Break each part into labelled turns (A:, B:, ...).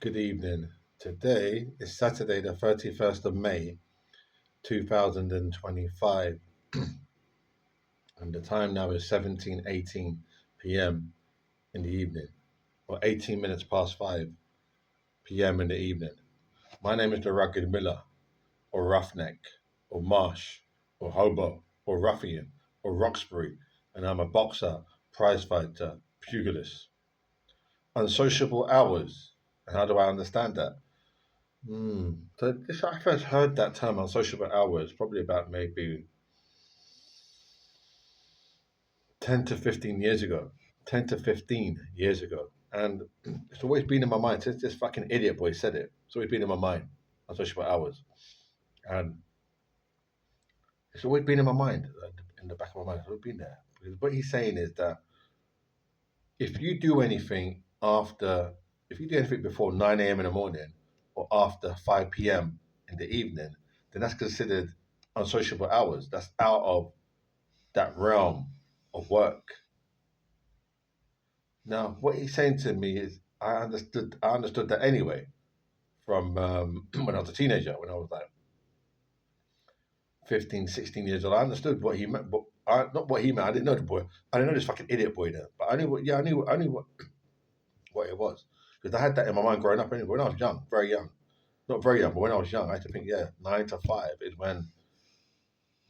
A: Good evening. Today is Saturday, the 31st of May, 2025, and the time now is 17:18 p.m. in the evening, or 18 minutes past 5 p.m. in the evening. My name is the Rugged Miller, or Roughneck, or Marsh, or Hobo, or Ruffian, or Roxbury, and I'm a boxer, prizefighter, pugilist. Unsociable hours. And how do I understand that? I first heard that term on social hours probably about maybe 10 to 15 years ago. 10 to 15 years ago. And it's always been in my mind since this fucking idiot boy said it. It's always been in my mind on social hours. And it's always been in my mind, in the back of my mind. It's always been there. Because what he's saying is that if you do anything after, if you do anything before 9 a.m. in the morning or after 5 p.m. in the evening, then that's considered unsociable hours. That's out of that realm of work. Now, what he's saying to me is, I understood that anyway from when I was a teenager, when I was like 15, 16 years old. I understood what he meant, but not what he meant. I didn't know the boy. I didn't know this fucking idiot boy then. But I knew what, yeah, I knew what it was. Because I had that in my mind growing up anyway. When I was young, very young. Not very young, but when I was young, I had to think, yeah, 9 to 5 is when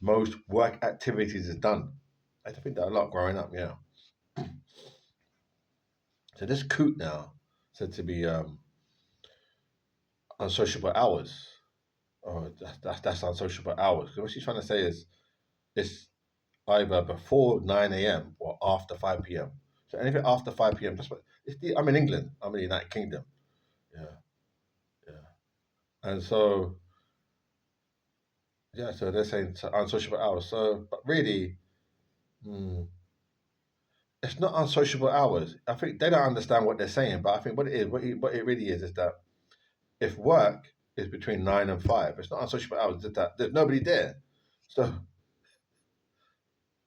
A: most work activities is done. I had to think that a lot growing up, yeah. So this coot now said to be unsociable hours. Oh, that's unsociable hours. Because what she's trying to say is it's either before 9 a.m. or after 5 p.m. So anything after 5 p.m. That's what I'm in England. I'm in the United Kingdom. Yeah, yeah. And so yeah, so they're saying unsociable hours. So, but really, hmm, it's not unsociable hours. I think they don't understand what they're saying. But I think what it is, what it really is that if work is between 9 and 5, it's not unsociable hours. It's that there's nobody there. So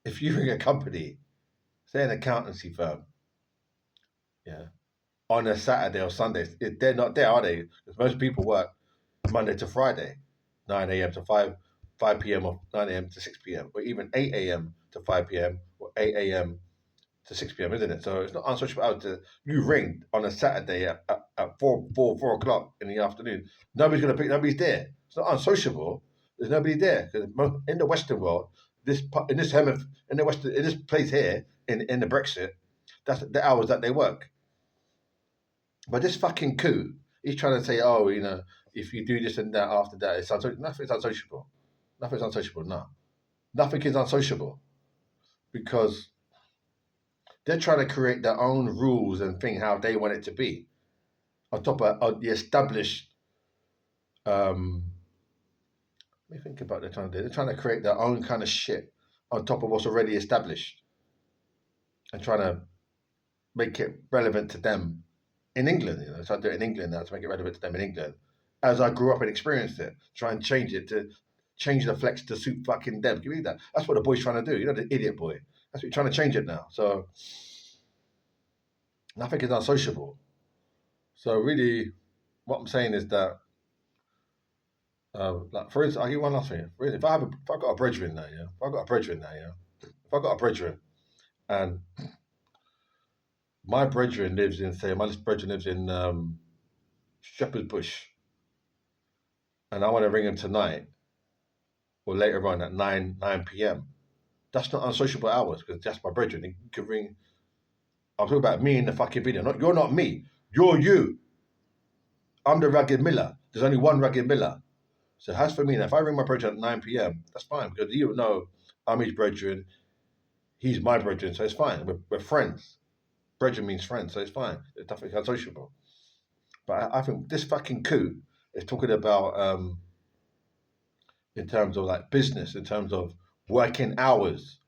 A: if you ring a company, say an accountancy firm, yeah, on a Saturday or Sunday, they're not there, are they? Because most people work Monday to Friday, 9 a.m. to 5 p.m. or 9 a.m. to 6 p.m. or even 8 a.m. to 5 p.m. or 8 a.m. to 6 p.m., isn't it? So it's not unsociable hours to you ring on a Saturday at 4 o'clock in the afternoon. Nobody's there. It's not unsociable. There's nobody there. Because in the Western world, in this in this place here, in the Brexit, that's the hours that they work. But this fucking coup, he's trying to say, oh, if you do this and that after that, it's unsociable. Nothing's unsociable. Nothing's unsociable. No, nothing is unsociable because they're trying to create their own rules and think how they want it to be on top of the established. Um, Let me think about what they're trying to do. They're trying to create their own kind of shit on top of what's already established and trying to make it relevant to them in England. So I do it in England now to make it relevant to them in England. As I grew up and experienced it, try and change it to change the flex to suit fucking them. Give me that. That's what the boy's trying to do. The idiot boy. That's what he's trying to change it now. So nothing is unsociable. So really, what I'm saying is that, like for instance, I'll give you one last thing. For instance, if I got a brethren now, yeah, if I got a brethren now, yeah, if I got a brethren and my brethren lives in, say, my brethren lives in Shepherd's Bush, and I want to ring him tonight or later on at 9 p.m. That's not unsociable hours because that's my brethren. You can ring. I'm talking about me in the fucking video. You're not me. You're you. I'm the Rugged Miller. There's only one Rugged Miller. So as for me, now, if I ring my brethren at 9 p.m., that's fine because you know I'm his brethren, he's my brethren, so it's fine. We're friends. Brethren means friends, so it's fine. It's nothing unsociable. But I think this fucking coup is talking about in terms of like business, in terms of working hours.